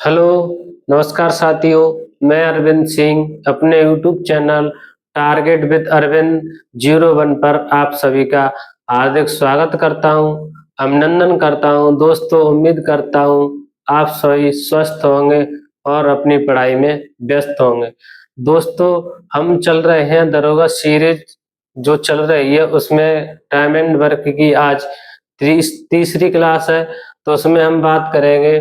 Hello, नमस्कार साथियों। मैं अरविंद सिंह अपने YouTube channel target with Arvind 01 पर आप सभी का हार्दिक स्वागत करता हूं, अभिनंदन करता हूं। दोस्तों, उम्मीद करता हूं आप सभी स्वस्थ होंगे और अपनी पढ़ाई में व्यस्त होंगे। दोस्तों, हम चल रहे हैं दरोगा सीरीज जो चल रही है, उसमें टाइम एंड वर्क की आज तीसरी क्लास है। तो उसमें हम बात करेंगे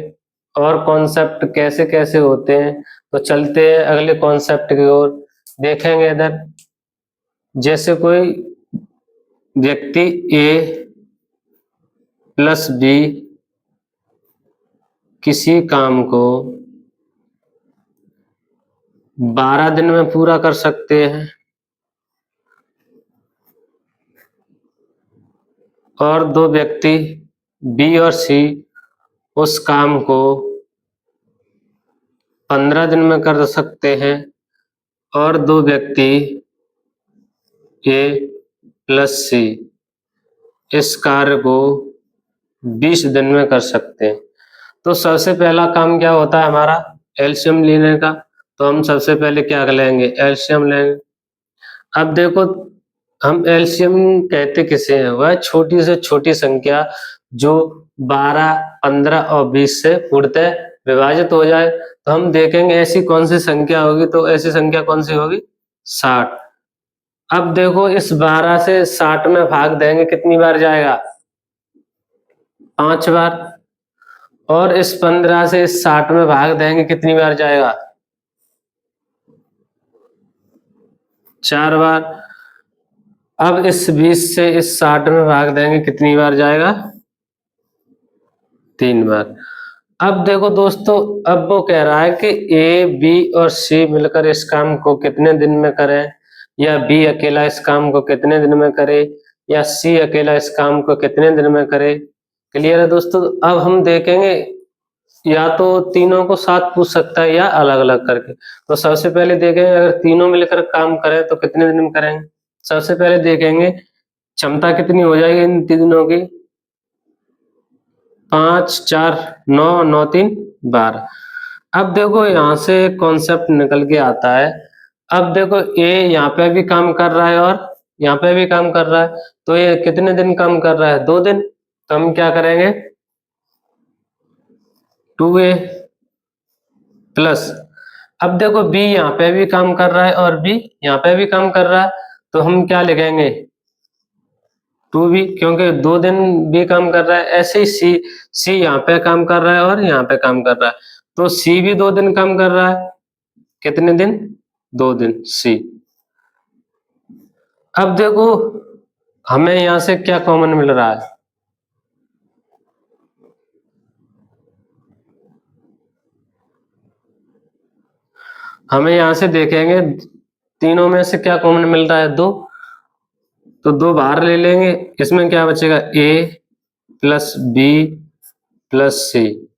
और कॉन्सेप्ट कैसे कैसे होते हैं। तो चलते हैं अगले कॉन्सेप्ट की ओर। देखेंगे इधर, जैसे कोई व्यक्ति ए प्लस बी किसी काम को 12 दिन में पूरा कर सकते हैं और दो व्यक्ति बी और सी उस काम को 15 दिन में कर सकते हैं और दो व्यक्ति ए प्लस सी इस कार्य को 20 दिन में कर सकते हैं। तो सबसे पहला काम क्या होता है हमारा, एलसीएम लेने का। तो हम सबसे पहले क्या लेंगे, एलसीएम लेंगे। अब देखो, हम एलसीएम कहते किसे हैं, वह छोटी से छोटी संख्या जो 12, 15 और 20 से पूर्णतः विभाजित हो जाए। तो हम देखेंगे ऐसी कौन सी संख्या होगी, तो ऐसी संख्या कौन सी होगी, 60। अब देखो, इस 12 से 60 में भाग देंगे, कितनी बार जाएगा, 5 बार। और इस 15 से इस 60 में भाग देंगे, कितनी बार जाएगा, 4 बार। अब इस 20 से इस 60 में भाग देंगे, कितनी बार जाएगा, 3 बार। अब देखो दोस्तों, अब वो कह रहा है कि ए, बी और सी मिलकर इस काम को कितने दिन में करें, या बी अकेला इस काम को कितने दिन में करे, या सी अकेला इस काम को कितने दिन में करे। क्लियर है दोस्तों। अब हम देखेंगे, या तो तीनों को साथ पूछ सकता है या अलग अलग करके। तो सबसे पहले देखेंगे अगर तीनों मिलकर काम करें तो कितने दिन में करेंगे। सबसे पहले देखेंगे क्षमता कितनी हो जाएगी इन तीनों की, 5, 4, 9, 9, 3, 12। अब देखो यहाँ से कॉन्सेप्ट निकल के आता है। अब देखो, ए यहाँ पे भी काम कर रहा है और यहाँ पे भी काम कर रहा है, तो ये कितने दिन काम कर रहा है, 2 दिन। तो हम क्या करेंगे, 2a प्लस, अब देखो बी यहाँ पे भी काम कर रहा है और बी यहाँ पे भी काम कर रहा है, तो हम क्या लिखेंगे, 2b, क्योंकि 2 दिन बी काम कर रहा है। ऐसे ही सी यहाँ पे काम कर रहा है और यहाँ पे काम कर रहा है, तो सी भी 2 दिन काम कर रहा है। कितने दिन, 2 दिन सी। अब देखो, हमें यहाँ से क्या कॉमन मिल रहा है, हमें यहाँ से देखेंगे तीनों में से क्या कॉमन मिल रहा है, 2। तो 2 बाहर ले लेंगे, इसमें क्या बचेगा, ए प्लस बी प्लस सी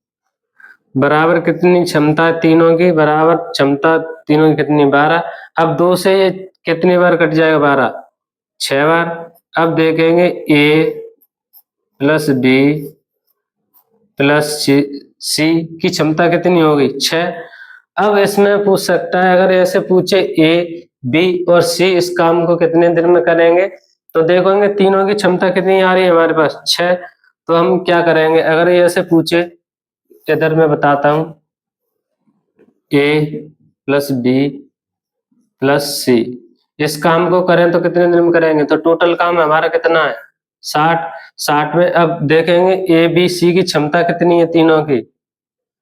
बराबर कितनी क्षमता है तीनों की, बराबर क्षमता तीनों की कितनी, 12। अब 2 से ये कितनी बार कट जाएगा, 12, 6 बार। अब देखेंगे ए प्लस बी प्लस सी की क्षमता कितनी होगी, 6। अब इसमें पूछ सकता है, अगर ऐसे पूछे ए, बी और सी इस काम को कितने दिन में करेंगे, तो देखेंगे तीनों की क्षमता कितनी आ रही है हमारे पास, 6। तो हम क्या करेंगे, अगर ये ऐसे पूछे, इधर मैं बताता हूं, ए प्लस बी प्लस सी इस काम को करें तो कितने दिन में करेंगे, तो टोटल काम हमारा कितना है, 60। 60 में अब देखेंगे ए बी सी की क्षमता कितनी है तीनों की,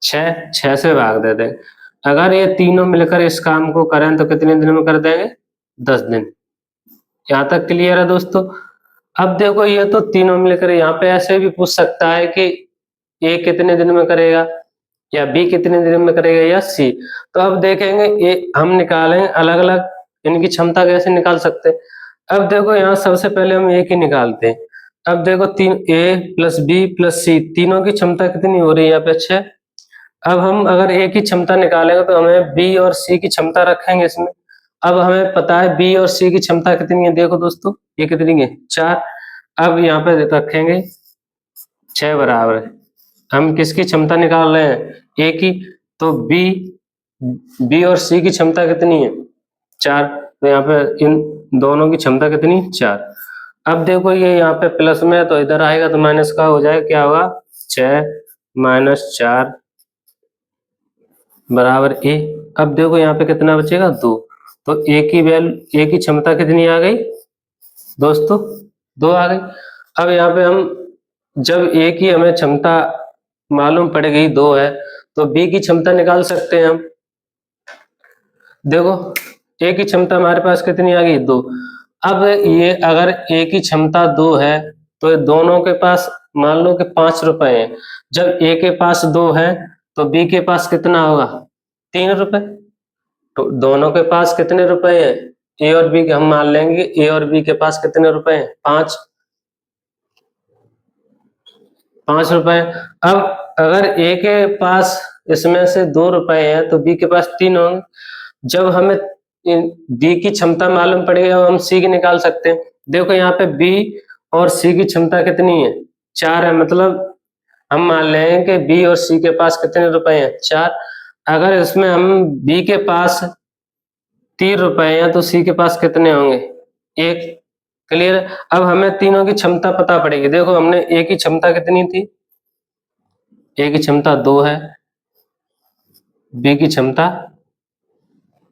6, 6 से भाग दे देंगे। अगर ये तीनों मिलकर इस काम को करें तो कितने दिन में कर देंगे, 10 दिन। यहाँ तक क्लियर है दोस्तों। अब देखो, ये तो तीनों मिलकर, यहाँ पे ऐसे भी पूछ सकता है कि ए कितने दिन में करेगा, या बी कितने दिन में करेगा, या सी। तो अब देखेंगे ए हम निकालेंगे अलग अलग, इनकी क्षमता कैसे निकाल सकते हैं। अब देखो, यहाँ सबसे पहले हम एक ही निकालते हैं। अब देखो, तीन ए प्लस बी प्लस सी तीनों की क्षमता कितनी हो रही है, यहाँ पे 6। अब हम अगर ए की क्षमता निकालेंगे तो हमें बी और सी की क्षमता रखेंगे इसमें। अब हमें पता है बी और सी की क्षमता कितनी है, देखो दोस्तों ये कितनी है, 4। अब यहाँ पे रखेंगे 6 बराबर है, हम किसकी क्षमता निकाल रहे हैं, ए की। तो बी और सी की क्षमता कितनी है? 4। तो यहाँ पे इन दोनों की क्षमता कितनी? 4। अब देखो ये यहाँ पे प्लस में है तो इधर आएगा तो माइनस का हो जाएगा, क्या होगा? 6 - 4 बराबर ए। अब देखो यहाँ पे कितना बचेगा? 2। तो ए की क्षमता कितनी आ गई दोस्तों? 2 आ गई। अब यहाँ पे हम जब ए की हमें क्षमता मालूम पड़ गई 2 है, तो बी की क्षमता निकाल सकते हैं हम। देखो ए की क्षमता हमारे पास कितनी आ गई? 2। अब ये अगर ए की क्षमता 2 है तो दोनों के पास मान लो कि 5 रुपए हैं। जब ए के पास 2 है तो बी के पास कितना होगा? 3 रुपए। तो दोनों के पास कितने रुपए हैं? ए और बी के हम मान लेंगे ए और बी के पास कितने रुपए हैं? 5 रुपए। अब अगर ए के पास इसमें से 2 रुपए हैं तो बी के पास 3 होंगे। जब हमें बी की क्षमता मालूम पड़ गई, अब हम सी की निकाल सकते हैं। देखो यहाँ पे बी और सी की क्षमता कितनी है? 4 है। मतलब हम मान लें कि बी और सी के पास कितने रुपए हैं? 4। अगर इसमें हम बी के पास 3 रुपए हैं तो सी के पास कितने होंगे? 1। क्लियर? अब हमें तीनों की क्षमता पता पड़ेगी। देखो हमने ए की क्षमता कितनी थी? ए की क्षमता 2 है। बी की क्षमता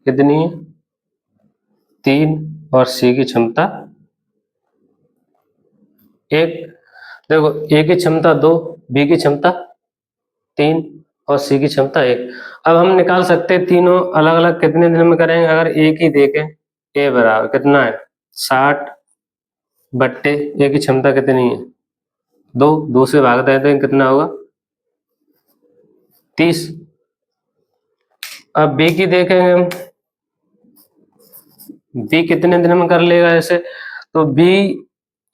कितनी है? 3। और सी की क्षमता 1। देखो ए की क्षमता 2, बी की क्षमता 3 और सी की क्षमता 1। अब हम निकाल सकते हैं तीनों अलग अलग कितने दिन में करेंगे। अगर एक ही देखें, ए बराबर कितना है? 60 बट्टे ए की क्षमता कितनी है? 2। 2 से भाग देते हैं, कितना होगा? 30। अब बी की देखेंगे हम, बी कितने दिन में कर लेगा ऐसे? तो बी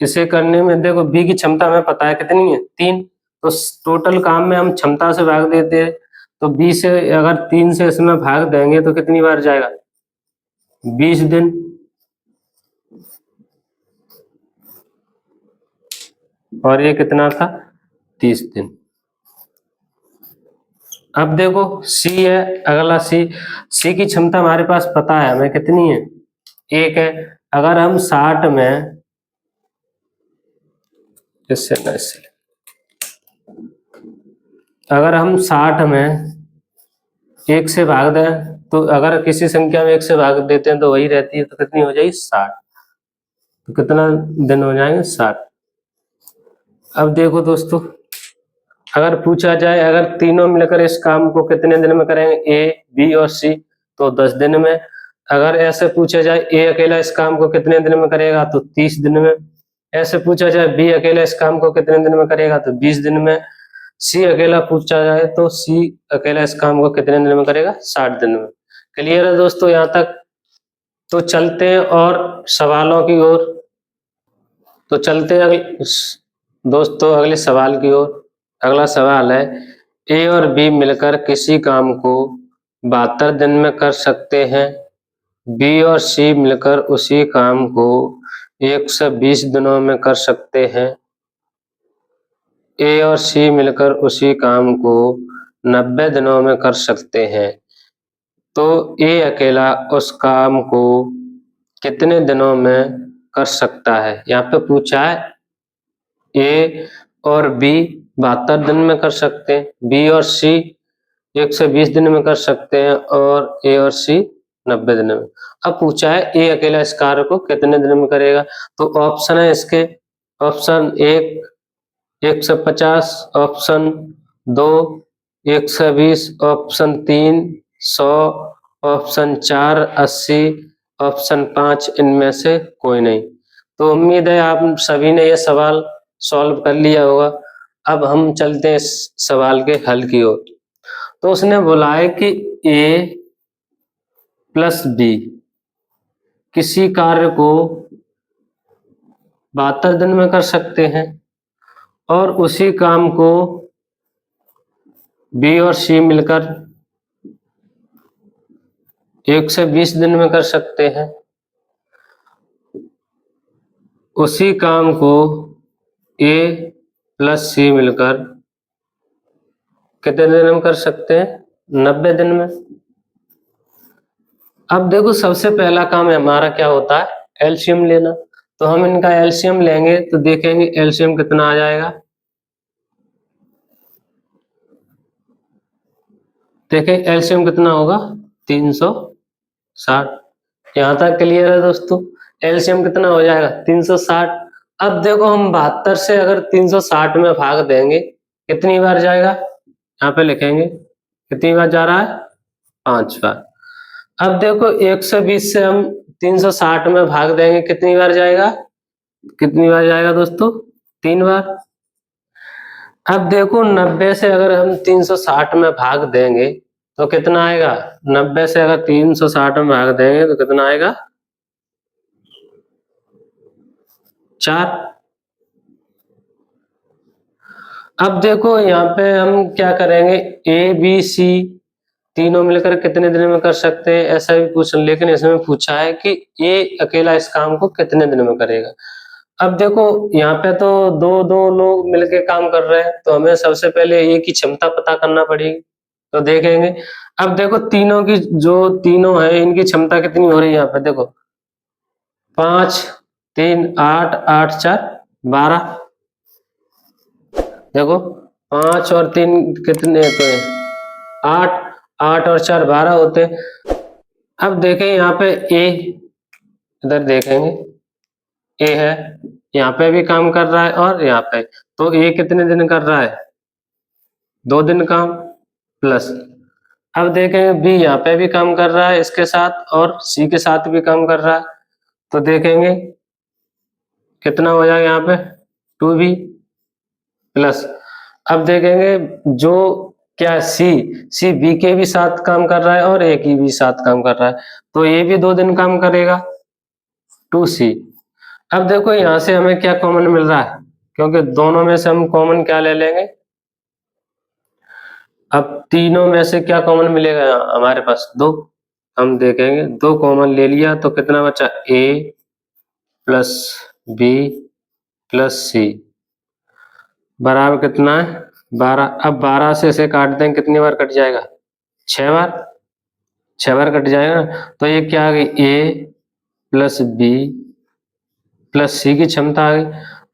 इसे करने में देखो बी की क्षमता हमें पता है कितनी है? 3। तो टोटल काम में हम क्षमता से भाग देते हैं। तो बी से अगर 3 से इसमें भाग देंगे तो कितनी बार जाएगा? 20 दिन। और ये कितना था? 30 दिन। अब देखो सी है, अगला सी की क्षमता हमारे पास पता है हमें कितनी है? 1 है। अगर हम 60 में अगर हम 60 में 1 से भाग दें, तो अगर किसी संख्या में 1 से भाग देते हैं तो वही रहती है, तो कितनी हो जाएगी? 60। तो कितना दिन हो जाएंगे? 60। अब देखो दोस्तों, अगर पूछा जाए अगर तीनों मिलकर इस काम को कितने दिन में करेंगे, ए बी और सी, तो 10 दिन में। अगर ऐसे पूछा जाए ए अकेला इस काम को कितने दिन में करेगा, तो 30 दिन में। ऐसे पूछा जाए बी अकेला इस काम को कितने दिन में करेगा, तो 20 दिन में। सी अकेला पूछा जाए तो सी अकेला इस काम को कितने दिन में करेगा? 60 दिन में। क्लियर है दोस्तों यहाँ तक? तो चलते हैं और सवालों की ओर। तो चलते हैं दोस्तों अगले सवाल की ओर। अगला सवाल है, ए और बी मिलकर किसी काम को 72 दिन में कर सकते हैं। बी और सी मिलकर उसी काम को 120 दिनों में कर सकते हैं। ए और सी मिलकर उसी काम को 90 दिनों में कर सकते हैं। तो ए अकेला उस काम को कितने दिनों में कर सकता है? यहाँ पे पूछा है ए और बी 72 दिन में कर सकते हैं, बी और सी 120 दिन में कर सकते हैं, और ए और सी 90 दिन में। अब पूछा है ए अकेला इस कार्य को कितने दिन में करेगा। तो ऑप्शन है इसके, option 1 150, option 2 120, option 3 100, option 4 80, option 5 इनमें से कोई नहीं। तो उम्मीद है आप सभी ने यह सवाल सॉल्व कर लिया होगा। अब हम चलते हैं इस सवाल के हल की ओर। तो उसने बोला है कि ए प्लस बी किसी कार्य को 72 दिन में कर सकते हैं, और उसी काम को बी और सी मिलकर 120 दिन में कर सकते हैं। उसी काम को ए प्लस सी मिलकर कितने दिन में कर सकते हैं? 90 दिन में। अब देखो सबसे पहला काम हमारा क्या होता है, एलसीएम लेना। तो हम इनका एलसीएम लेंगे तो देखेंगे एलसीएम कितना आ जाएगा। देखें एलसीएम कितना होगा, 360। यहां तक क्लियर है दोस्तों। एलसीएम कितना हो जाएगा, 360। अब देखो हम 72 से अगर 360 में भाग देंगे कितनी बार जाएगा, यहाँ पे लिखेंगे कितनी बार जा रहा है, 5 बार। अब देखो 120 से हम 360 में भाग देंगे कितनी बार जाएगा, कितनी बार जाएगा दोस्तों, 3 बार। अब देखो 90 से अगर हम 360 में भाग देंगे तो कितना आएगा, 90 से अगर 360 में भाग देंगे तो कितना आएगा, 4। अब देखो यहाँ पे हम क्या करेंगे, ए बी सी तीनों मिलकर कितने दिन में कर सकते हैं, ऐसा भी पूछ, लेकिन इसमें पूछा है कि ए अकेला इस काम को कितने दिन में करेगा। अब देखो यहाँ पे तो दो दो लोग मिलके काम कर रहे हैं, तो हमें सबसे पहले ए की क्षमता पता करना पड़ेगी। तो देखेंगे, अब देखो तीनों की, जो तीनों है इनकी क्षमता कितनी हो रही है, यहाँ पे देखो 5 3 8 8 4 12। देखो 5 और 3 कितने होते हैं, 8, 8 और 4 12 होते हैं। अब देखें यहाँ पे ए, इधर देखेंगे ए है, यहाँ पे भी काम कर रहा है और यहाँ पे, तो ए कितने दिन कर रहा है, 2 दिन काम प्लस। अब देखेंगे बी यहाँ पे भी काम कर रहा है इसके साथ और सी के साथ भी काम कर रहा है, तो देखेंगे कितना हो जाएगा यहाँ पे, 2b प्लस। अब देखेंगे जो क्या सी बी के भी साथ काम कर रहा है और ए की भी साथ काम कर रहा है, तो ये भी 2 दिन काम करेगा, 2c। अब देखो यहाँ से हमें क्या कॉमन मिल रहा है, क्योंकि दोनों में से हम कॉमन क्या ले लेंगे, अब तीनों में से क्या कॉमन मिलेगा, हमारे पास 2। हम देखेंगे 2 कॉमन ले लिया तो कितना बचा, ए प्लस बी प्लस सी बराबर कितना है, 12। अब 12 से इसे काट दें कितनी बार कट जाएगा, 6 बार, 6 बार कट जाएगा ना। तो ये क्या आ गई, ए प्लस बी प्लस सी की क्षमता आ गई।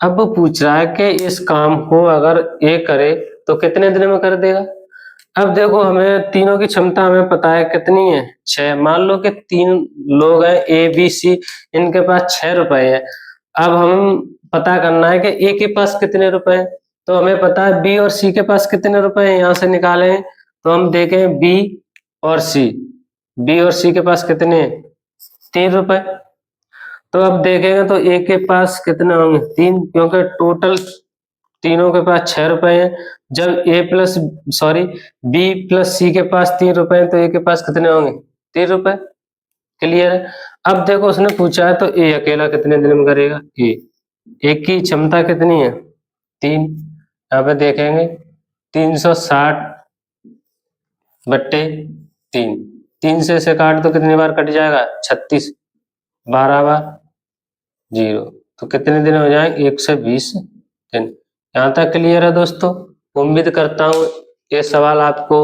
अब वो पूछ रहा है कि इस काम को अगर ए करे तो कितने दिन में कर देगा। अब देखो हमें तीनों की क्षमता हमें पता है कितनी है, 6। मान लो कि 3 लोग हैं ए बी सी, इनके पास 6 रुपए है। अब हम पता करना है कि ए के पास कितने रुपए हैं, तो हमें पता है बी और सी के पास कितने रुपए हैं, यहाँ से निकाले। तो हम देखें बी और सी, बी और सी के पास कितने हैं, 3 रुपए। तो अब देखेंगे तो ए के पास कितने होंगे, 3, क्योंकि टोटल तीनों के पास 6 रुपए हैं। जब ए प्लस सॉरी बी प्लस सी के पास 3 रुपए हैं तो ए के पास कितने होंगे, 3 रुपए। क्लियर है। अब देखो उसने पूछा है तो ए अकेला कितने दिन में करेगा, ए की क्षमता कितनी है, 3। यहाँ पे देखेंगे 360 बट्टे 3, 3 से इसे काट तो कितनी बार कट जाएगा, 36, 12 बार 0, तो कितने दिन हो जाएंगे, 120 दिन। यहाँ तक क्लियर है दोस्तों। उम्मीद करता हूँ ये सवाल आपको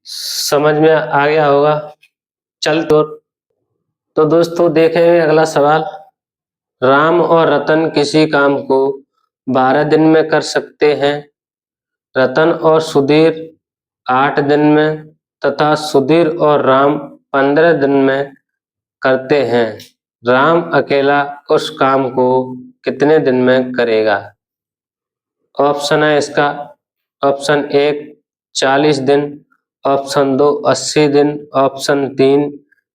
समझ में आ गया होगा। चल तो दोस्तों देखेंगे अगला सवाल। राम और रतन किसी काम को 12 दिन में कर सकते हैं, रतन और सुधीर 8 दिन में तथा सुधीर और राम 15 दिन में करते हैं। राम अकेला उस काम को कितने दिन में करेगा। ऑप्शन है इसका, ऑप्शन 1 40 दिन, ऑप्शन 2 80 दिन, ऑप्शन 3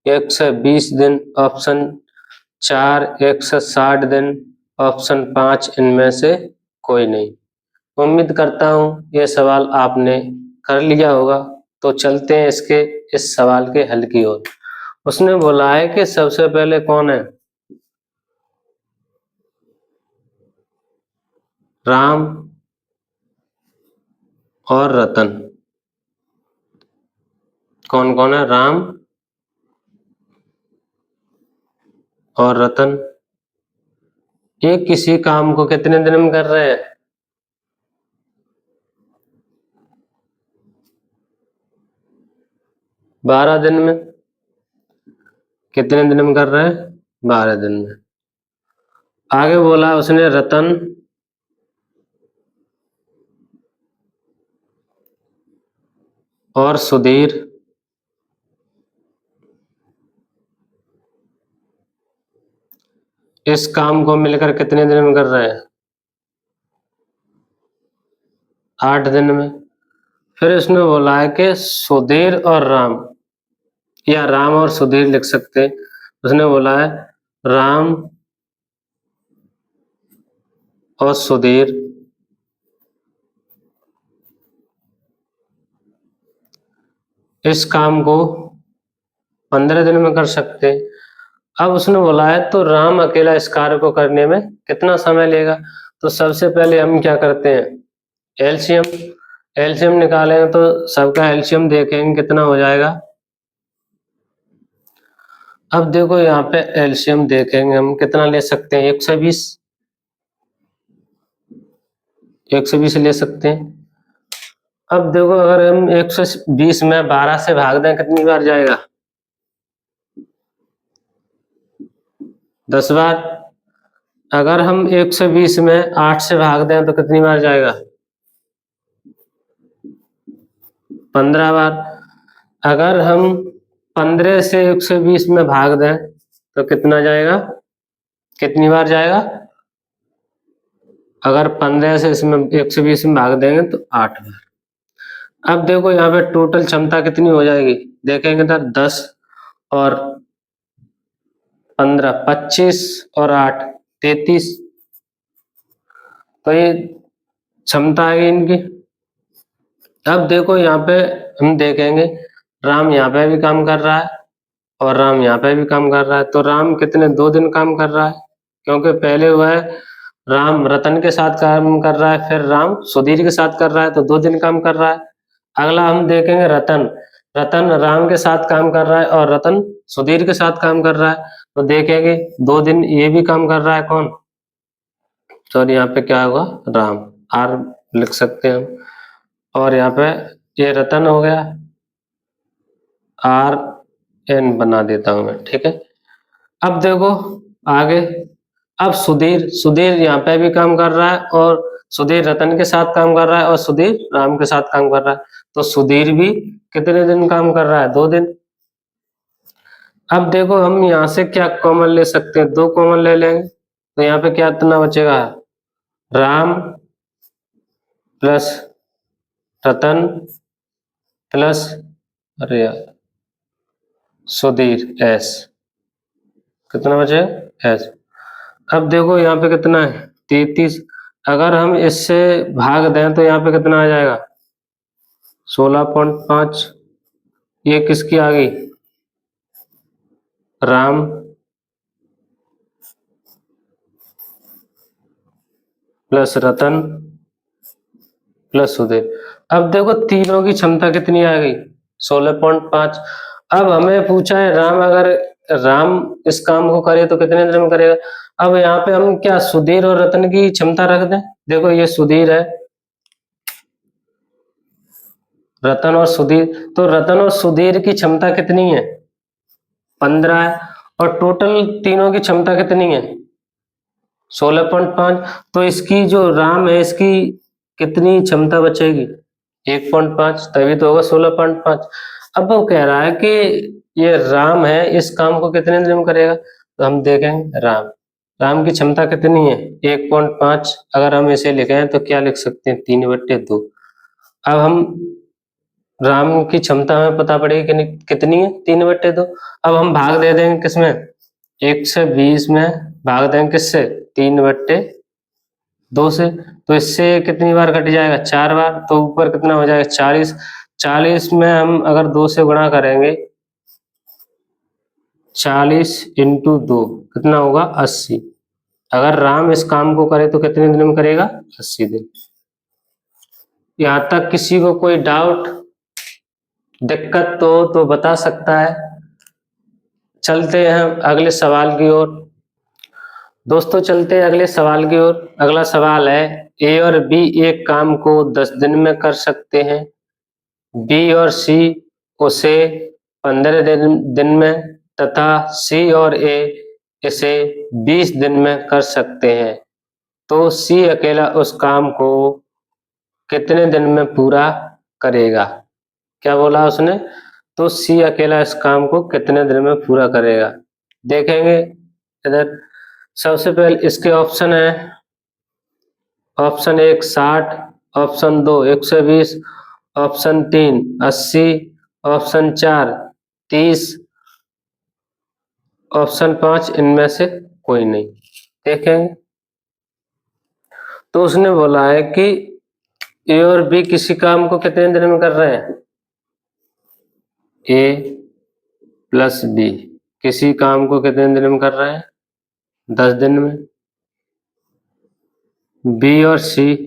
120 दिन, ऑप्शन 4 160 दिन, ऑप्शन 5 इनमें से कोई नहीं। उम्मीद करता हूँ ये सवाल आपने कर लिया होगा। तो चलते हैं इसके इस सवाल के हल की ओर। उसने बोला है कि सबसे पहले कौन है, राम और रतन। कौन कौन है, राम और रतन। ये किसी काम को कितने दिन में कर रहे हैं, 12 दिन में। कितने दिन में कर रहे हैं? 12 दिन में। आगे बोला उसने रतन और सुधीर इस काम को मिलकर कितने दिन में कर रहे हैं? 8 दिन में। फिर इसने बोला है कि सुधीर और राम, या राम और सुधीर लिख सकते हैं। उसने बोला है राम और सुधीर इस काम को 15 दिन में कर सकते हैं। अब उसने बोला है तो राम अकेला इस कार्य को करने में कितना समय लेगा? तो सबसे पहले हम क्या करते हैं? एलसीएम। एलसीएम निकालेंगे तो सबका एलसीएम देखेंगे कितना हो जाएगा। अब देखो यहाँ पे एलसीएम देखेंगे हम कितना ले सकते हैं, 120। 120 ले सकते हैं। अब देखो अगर हम 120 में 12 से भाग दें कितनी बार जाएगा? 10 बार। अगर हम 120 में 8 से भाग दें तो कितनी बार जाएगा? 15 बार। अगर हम 15 से 120 में भाग दें तो कितना जाएगा? कितनी बार जाएगा? अगर 15 से इसमें 120 में भाग देंगे तो 8 बार। अब देखो यहाँ पे टोटल क्षमता कितनी हो जाएगी, देखेंगे तो 10 और 15, 25 और 8, 33। तो ये क्षमता आएगी इनकी। अब देखो यहाँ पे हम देखेंगे राम यहाँ पे भी काम कर रहा है और राम यहाँ पे भी काम कर रहा है। तो राम कितने 2 दिन काम कर रहा है, क्योंकि पहले वह राम रतन के साथ काम कर रहा है, फिर राम सुधीर के साथ कर रहा है, तो 2 दिन काम कर रहा है। अगला हम देखेंगे रतन। रतन राम के साथ काम कर रहा है और रतन सुधीर के साथ काम कर रहा है, तो देखेंगे 2 दिन ये भी काम कर रहा है। कौन? सॉरी यहाँ पे क्या होगा? राम। आर लिख सकते हैं हम। और यहाँ पे ये रतन हो गया, आर एन बना देता हूं मैं, ठीक है। अब देखो आगे, अब सुधीर, सुधीर यहाँ पे भी काम कर रहा है और सुधीर रतन के साथ काम कर रहा है और सुधीर राम के साथ काम कर रहा है, तो सुधीर भी कितने दिन काम कर रहा है? 2 दिन। अब देखो हम यहाँ से क्या कॉमन ले सकते हैं? 2 कॉमन ले लेंगे तो यहाँ पे क्या इतना बचेगा? राम प्लस रतन प्लस, अरे यार, सुधीर एस। कितना बचे? एस। अब देखो यहाँ पे कितना है? 33। अगर हम इससे भाग दें तो यहाँ पे कितना आ जाएगा? 16.5। ये किसकी आ गई? राम प्लस रतन प्लस सुधीर। अब देखो तीनों की क्षमता कितनी आ गई? 16.5। अब हमें पूछा है राम, अगर राम इस काम को करे तो कितने दिन में करेगा? अब यहाँ पे हम क्या सुधीर और रतन की क्षमता रख दें? देखो ये सुधीर है, रतन और सुधीर, तो रतन और सुधीर की क्षमता कितनी है? 15 है। और टोटल तीनों की क्षमता कितनी है? 16.5। तो इसकी जो राम है इसकी कितनी क्षमता बचेगी? 1.5, तभी तो होगा 16.5। अब वो कह रहा है कि ये राम है इस काम को कितने दिन में करेगा, तो हम देखेंगे राम, राम की क्षमता कितनी है? 1.5। अगर हम इसे लिखें तो क्या लिख सकते हैं? 3/2। अब हम राम की क्षमता हमें पता पड़ेगी कि कितनी है? 3/2। अब हम भाग दे देंगे किसमें? 120 में भाग देंगे किससे? 3/2 से। तो इससे कितनी बार कट जाएगा? 4 बार। तो ऊपर कितना हो जाएगा? 40। 40 में हम अगर 2 से गुणा करेंगे, 40 × 2 कितना होगा? 80। अगर राम इस काम को करे तो कितने दिन में करेगा? 80 दिन। यहाँ तक किसी को कोई डाउट, दिक्कत तो बता सकता है। चलते हैं अगले सवाल की ओर। दोस्तों चलते हैं अगले सवाल की ओर। अगला सवाल है, ए और बी एक काम को 10 दिन में कर सकते हैं, बी और सी उसे 15 दिन में तथा सी और ए इसे 20 दिन में कर सकते हैं, तो सी अकेला उस काम को कितने दिन में पूरा करेगा? क्या बोला उसने? तो सी अकेला इस काम को कितने दिन में पूरा करेगा? देखेंगे इधर। सबसे पहले इसके ऑप्शन है, option 1 60, option 2 120, option 3 80, option 4 30, option 5 इनमें से कोई नहीं। देखेंगे तो उसने बोला है कि ए और बी किसी काम को कितने दिन में कर रहे हैं? ए प्लस बी किसी काम को कितने दिन में कर रहे हैं? 10 दिन में। बी और सी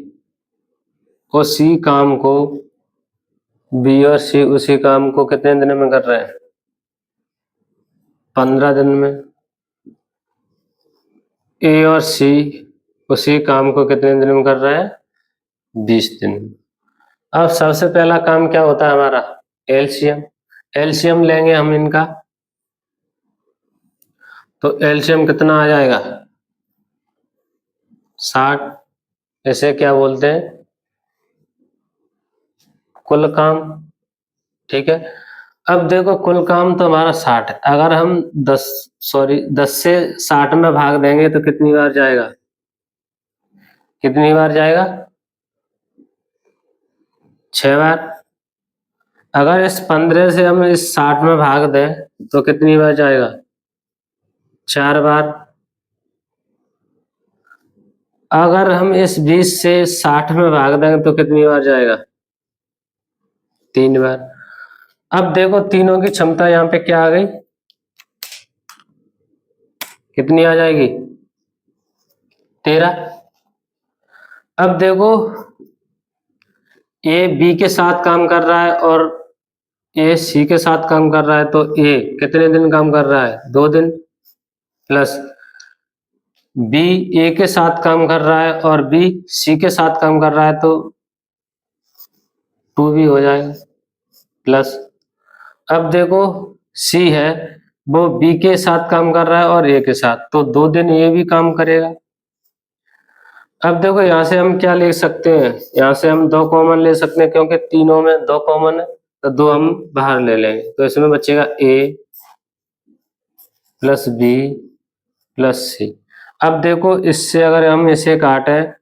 उसी काम को उसी काम को कितने दिन में कर रहे हैं? 15 दिन में। ए और सी उसी काम को कितने दिन में कर रहे हैं? 20 दिन में। अब सबसे पहला काम क्या होता है हमारा? एलसीएम। एलसीएम लेंगे हम इनका, तो एलसीएम कितना आ जाएगा? 60। इसे क्या बोलते हैं? कुल काम। ठीक है। अब देखो कुल काम तो हमारा 60 है। अगर हम 10 से 60 में भाग देंगे तो कितनी बार जाएगा? कितनी बार जाएगा? 6 बार। अगर इस 15 से हम इस 60 में भाग दें तो कितनी बार जाएगा? 4 बार। अगर हम इस 20 से 60 में भाग देंगे तो कितनी बार जाएगा? 3 बार। अब देखो तीनों की क्षमता यहाँ पे क्या आ गई? कितनी आ जाएगी? 13। अब देखो ए बी के साथ काम कर रहा है और ए सी के साथ काम कर रहा है, तो ए कितने दिन काम कर रहा है? 2 दिन। प्लस बी ए के साथ काम कर रहा है और बी सी के साथ काम कर रहा है, तो 2 भी हो जाएगा। प्लस अब देखो सी है वो बी के साथ काम कर रहा है और ए के साथ, तो 2 दिन ए भी काम करेगा। अब देखो यहाँ से हम क्या ले सकते हैं? यहाँ से हम 2 कॉमन ले सकते हैं, क्योंकि तीनों में 2 कॉमन है, तो 2 हम बाहर ले लेंगे, तो इसमें बचेगा ए प्लस बी प्लस सी। अब देखो इससे अगर हम इसे काटें,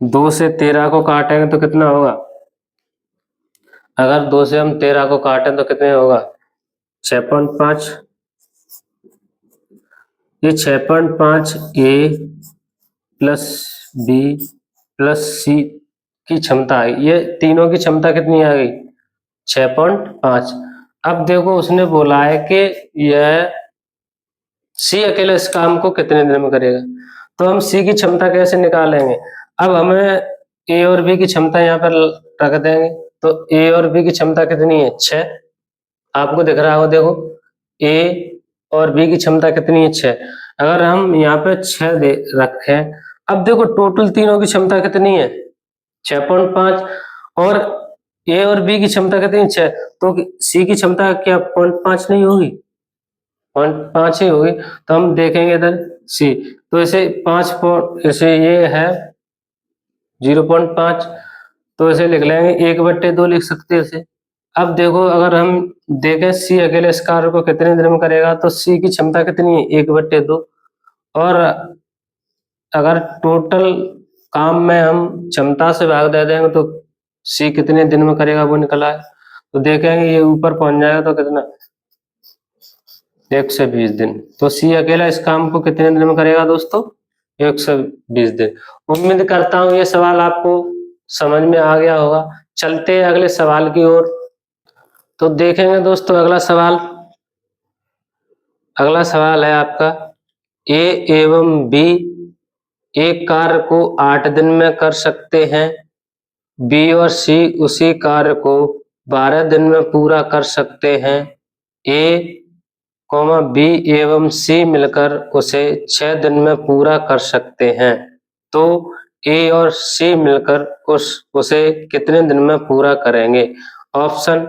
2 से 13 को काटेंगे तो कितना होगा? अगर 2 से हम 13 को काटें तो कितने होगा? 6.5। ये 6.5 ए प्लस बी प्लस सी की क्षमता है। ये तीनों की क्षमता कितनी आ गई? 6.5। अब देखो उसने बोला है कि यह सी अकेले इस काम को कितने दिन में करेगा, तो हम सी की क्षमता कैसे निकालेंगे? अब हमें ए और बी की क्षमता यहाँ पर रख देंगे, तो ए और बी की क्षमता कितनी है? 6। आपको दिख रहा हो, देखो ए और बी की क्षमता कितनी है? 6। अगर हम यहाँ पे 6 दे रखें, अब देखो टोटल तीनों की क्षमता कितनी है? 6.5। और ए और बी की क्षमता कितनी है? 6। तो सी की क्षमता क्या 0.5 नहीं होगी? 0.5 ही होगी। तो हम देखेंगे इधर सी, तो इसे 5 इसे ये है 0.5, तो इसे लिख लेंगे 1/2 लिख सकते हैं इसे। अब देखो अगर हम देखें सी अकेले इस कार्य को कितने दिन में करेगा, तो सी की क्षमता कितनी है? 1/2। और अगर टोटल काम में हम क्षमता से भाग दे देंगे तो सी कितने दिन में करेगा वो निकला है, तो देखेंगे ये ऊपर पहुंच जाएगा तो कितना? 120 दिन। तो सी अकेला इस काम को कितने दिन में करेगा दोस्तों? 120 दिन। उम्मीद करता हूँ ये सवाल आपको समझ में आ गया होगा। चलते हैं अगले सवाल की ओर। तो देखेंगे दोस्तों अगला सवाल। अगला सवाल है आपका, ए एवं बी एक कार्य को 8 दिन में कर सकते हैं, बी और सी उसी कार्य को 12 दिन में पूरा कर सकते हैं, ए बी एवं सी मिलकर उसे 6 दिन में पूरा कर सकते हैं, तो ए और सी मिलकर उसे कितने दिन में पूरा करेंगे? ऑप्शन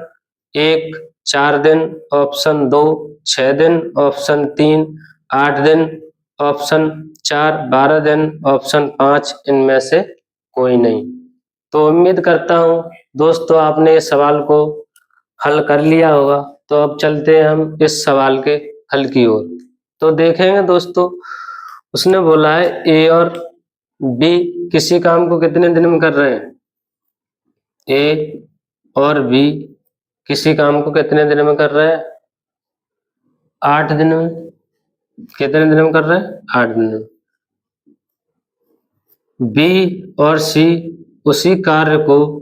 1 4 दिन, ऑप्शन 2 6 दिन, ऑप्शन 3 8 दिन, ऑप्शन 4 12 दिन, ऑप्शन 5 इनमें से कोई नहीं। तो उम्मीद करता हूँ दोस्तों आपने इस सवाल को हल कर लिया होगा। तो अब चलते हैं हम इस सवाल के हल की ओर। तो देखेंगे दोस्तों, उसने बोला है ए और बी किसी काम को कितने दिन में कर रहे हैं। ए और बी किसी काम को कितने दिन में कर रहे हैं, 8 दिन में। कितने दिन में कर रहे हैं, 8 दिन में। बी और सी उसी कार्य को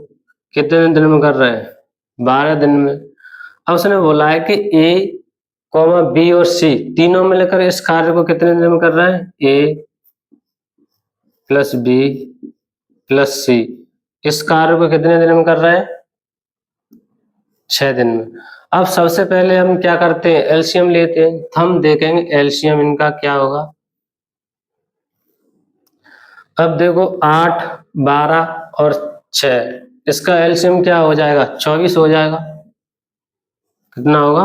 कितने दिन में कर रहे हैं, 12 दिन में। अब उसने बोला है कि ए कॉमा बी और सी तीनों मिलकर इस कार्य को कितने दिन में कर रहे हैं, ए प्लस बी प्लस सी इस कार्य को कितने दिन में कर रहे हैं, 6 दिन में। अब सबसे पहले हम क्या करते हैं, एलसीएम लेते हैं। हम देखेंगे एलसीएम इनका क्या होगा। अब देखो 8 12 और 6 इसका एलसीएम क्या हो जाएगा, 24 हो जाएगा। कितना होगा,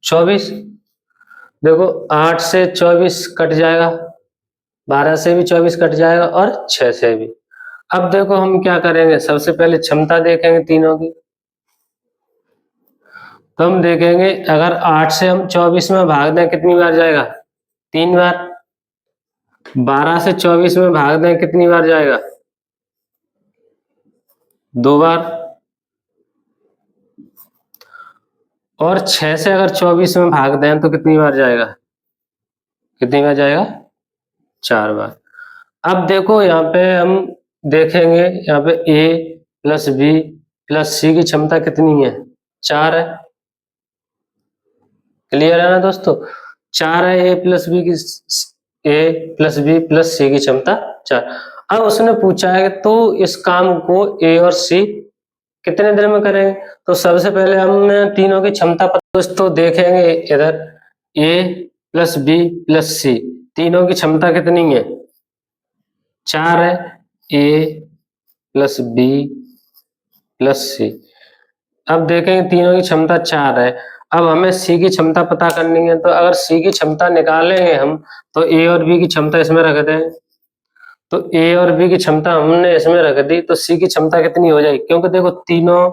24। देखो 8 से 24 कट जाएगा, 12 से भी 24 कट जाएगा और 6 से भी। अब देखो हम क्या करेंगे, सबसे पहले क्षमता देखेंगे तीनों की। तो हम देखेंगे अगर 8 से हम 24 में भाग दें कितनी बार जाएगा, 3 बार। 12 से 24 में भाग दें कितनी बार जाएगा, 2 बार। और 6 से अगर 24 में भाग दें तो कितनी बार जाएगा, कितनी बार जाएगा, 4 बार। अब देखो यहाँ पे हम देखेंगे, यहाँ पे ए प्लस बी प्लस सी की क्षमता कितनी है, 4 है। क्लियर है ना दोस्तों, 4 है ए प्लस बी प्लस सी की क्षमता 4। अब उसने पूछा है तो इस काम को ए और सी कितने दिन में करेंगे। तो सबसे पहले हम तीनों की क्षमता दोस्तों देखेंगे, इधर ए प्लस बी प्लस सी तीनों की क्षमता कितनी है, 4 है। ए प्लस बी प्लस सी। अब देखेंगे तीनों की क्षमता 4 है। अब हमें सी की क्षमता पता करनी है। तो अगर सी की क्षमता निकालेंगे हम तो ए और बी की क्षमता इसमें रख दें। तो ए और बी की क्षमता हमने इसमें रख दी तो सी की क्षमता कितनी हो जाएगी, क्योंकि देखो तीनों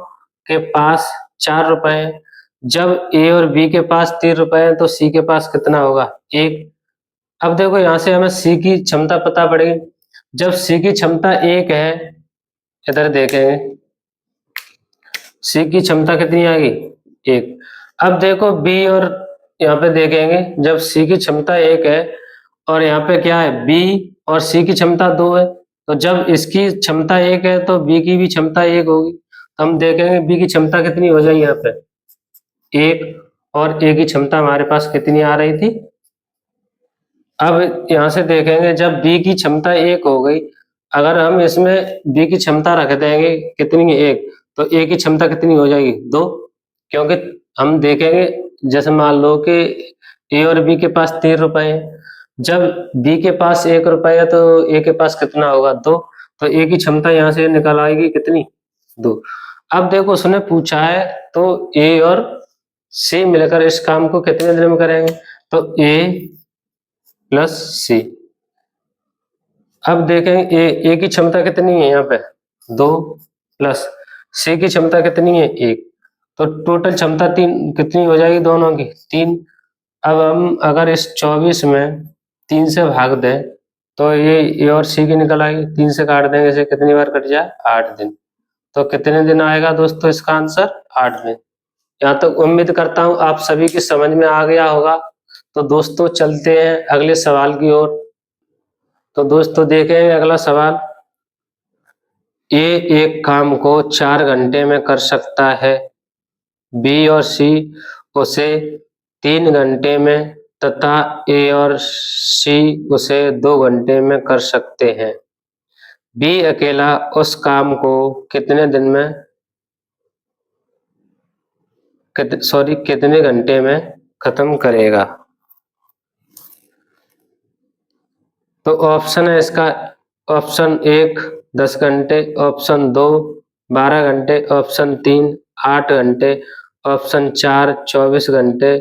के पास 4 रुपए हैं। जब ए और बी के पास 3 रुपए हैं तो सी के पास कितना होगा, 1। अब देखो यहाँ से हमें सी की क्षमता पता पड़ेगी। जब सी की क्षमता 1 है, इधर देखेंगे सी की क्षमता कितनी आएगी, 1। अब देखो बी और यहाँ पे देखेंगे जब सी की क्षमता 1 है और यहाँ पे क्या है, बी और सी की क्षमता 2 है। तो जब इसकी क्षमता 1 है तो बी की भी क्षमता 1 होगी। तो हम देखेंगे बी की क्षमता कितनी हो जाएगी, यहाँ पे 1 और ए की क्षमता हमारे पास कितनी आ रही थी। अब यहाँ से देखेंगे जब बी की क्षमता 1 हो गई, अगर हम इसमें बी की क्षमता रख देंगे कितनी, 1, तो ए की क्षमता कितनी हो जाएगी, 2। क्योंकि हम देखेंगे जैसे मान लो कि ए और बी के पास 3 रुपए है। जब बी के पास 1 रुपए है तो ए के पास कितना होगा, 2। तो ए की क्षमता यहाँ से निकल आएगी कितनी, 2। अब देखो उसने पूछा है तो ए और सी मिलकर इस काम को कितने दिन में करेंगे। तो ए प्लस सी। अब देखेंगे ए की क्षमता कितनी है, यहाँ पे 2 प्लस सी की क्षमता कितनी है, 1। तो टोटल क्षमता 3 कितनी हो जाएगी दोनों की, 3। अब हम अगर इस 24 में 3 से भाग दें तो ये ए और सी की निकल आएगी। 3 से काट देंगे इसे, कितनी बार कट जाए, 8 दिन। तो कितने दिन आएगा दोस्तों इसका आंसर, 8 दिन। यहाँ तक उम्मीद करता हूँ आप सभी की समझ में आ गया होगा। तो दोस्तों चलते हैं अगले सवाल की ओर। तो दोस्तों देखेंगे अगला सवाल, ए एक काम को 4 घंटे में कर सकता है, बी और सी उसे 3 घंटे में तथा ए और सी उसे 2 घंटे में कर सकते हैं। बी अकेला उस काम को कितने दिन में कितने घंटे में खत्म करेगा। तो ऑप्शन है इसका, ऑप्शन 1 10 घंटे, ऑप्शन 2 12 घंटे, ऑप्शन 3 8 घंटे, ऑप्शन 4 24 घंटे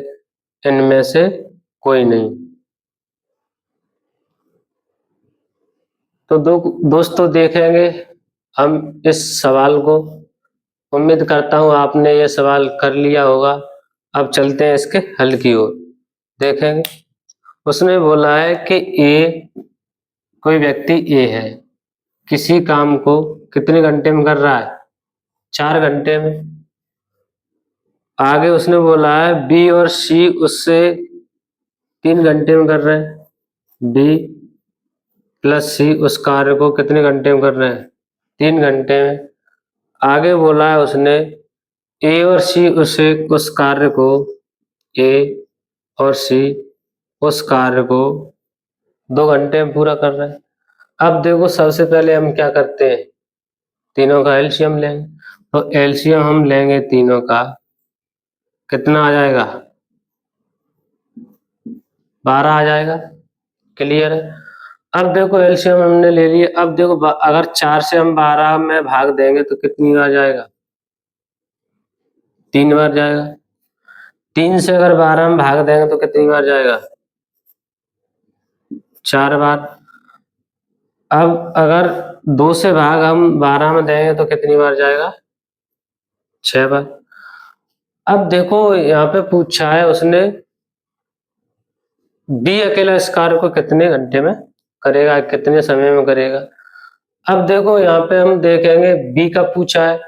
इनमें से कोई नहीं। तो दोस्तों देखेंगे हम इस सवाल को। उम्मीद करता हूं आपने ये सवाल कर लिया होगा। अब चलते हैं इसके हल की ओर, देखेंगे। उसमें बोला है कि कोई व्यक्ति ए है, किसी काम को कितने घंटे में कर रहा है? 4 घंटे में। आगे उसने बोला है बी और सी उससे 3 घंटे में कर रहे हैं। बी प्लस सी उस कार्य को कितने घंटे में कर रहे हैं? 3 घंटे में। आगे बोला है उसने ए और सी उस कार्य को, ए और सी उस कार्य को 2 घंटे में पूरा कर रहे हैं। अब देखो सबसे पहले हम क्या करते हैं, तीनों का एलसीएम लेंगे। तो एलसीएम हम लेंगे तीनों का, कितना आ जाएगा? 12 आ जाएगा। क्लियर है। अब देखो एलसीएम हमने ले लिया। अब देखो अगर 4 से हम 12 में भाग देंगे तो कितनी बार जाएगा? 3 बार जाएगा। 3 से अगर 12 में भाग देंगे तो कितनी बार जाएगा? 4 बार। अब अगर 2 से भाग हम 12 में देंगे तो कितनी बार जाएगा? 6 बार। अब देखो यहाँ पे पूछा है उसने बी अकेला इस कार्य को कितने घंटे में करेगा, कितने समय में करेगा। अब देखो यहाँ पे हम देखेंगे बी का पूछा है,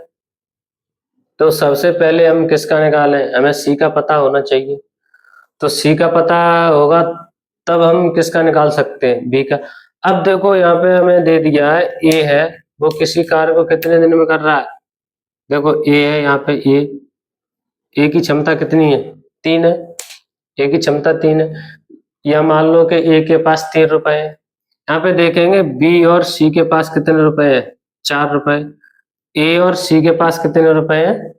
तो सबसे पहले हम किसका निकालें? हमें सी का पता होना चाहिए। तो सी का पता होगा तब हम किसका निकाल सकते हैं? बी का। अब देखो यहाँ पे हमें दे दिया है ए है, वो किसी कार्य को कितने दिन में कर रहा है? देखो ए है यहाँ पे, ए की क्षमता कितनी है? 3 है। ए की क्षमता 3 है। या मान लो कि ए के पास 3 रुपए है। यहाँ पे देखेंगे बी और सी के पास कितने रुपए है? 4 रुपए। ए और सी के पास कितने रुपए हैं?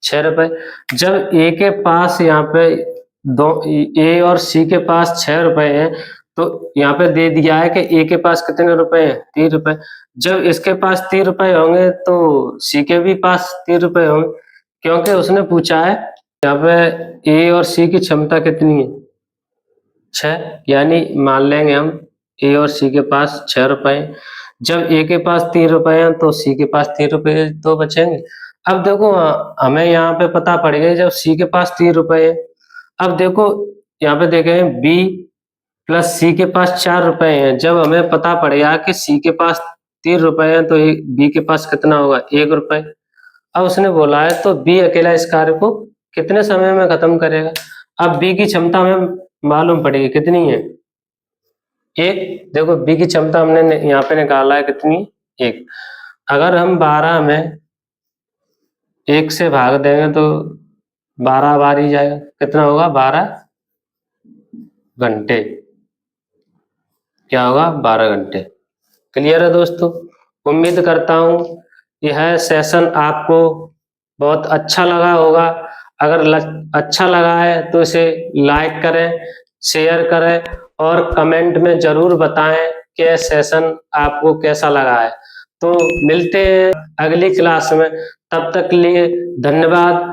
6 रुपए। जब ए के पास यहाँ पे ए और सी के पास 6 रुपए हैं, तो यहाँ पे दे दिया है कि ए के पास कितने रुपए हैं? 3 रुपए। जब इसके पास 3 रुपए होंगे तो सी के भी पास 3 रुपए होंगे, क्योंकि उसने पूछा है यहाँ पे ए और सी की क्षमता कितनी है? 6। यानी मान लेंगे हम ए और सी के पास 6 रुपए। जब ए के पास 3 रुपए हैं तो सी के पास 3 रुपए तो बचेंगे। अब देखो हमें यहाँ पे पता पड़ गया जब सी के पास 3 रुपए है। अब देखो यहाँ पे देखें बी प्लस सी के पास 4 रुपए हैं। जब हमें पता पड़ गया कि सी के पास 3 रुपए हैं तो बी के पास कितना होगा? 1 रुपए। अब उसने बोला है तो बी अकेला इस कार्य को कितने समय में खत्म करेगा? अब बी की क्षमता हमें मालूम पड़ेगी कितनी है? 1। देखो बी की क्षमता हमने यहाँ पे निकाला है कितनी? 1। अगर हम 12 में 1 से भाग देंगे तो 12 बार ही जाएगा। कितना होगा? 12 घंटे। क्या होगा? 12 घंटे। क्लियर है दोस्तों? उम्मीद करता हूँ यह सेशन आपको बहुत अच्छा लगा होगा। अगर अच्छा लगा है तो इसे लाइक करें, शेयर करें और कमेंट में जरूर बताएं कि यह सेशन आपको कैसा लगा है। तो मिलते हैं अगली क्लास में, तब तक के लिए धन्यवाद।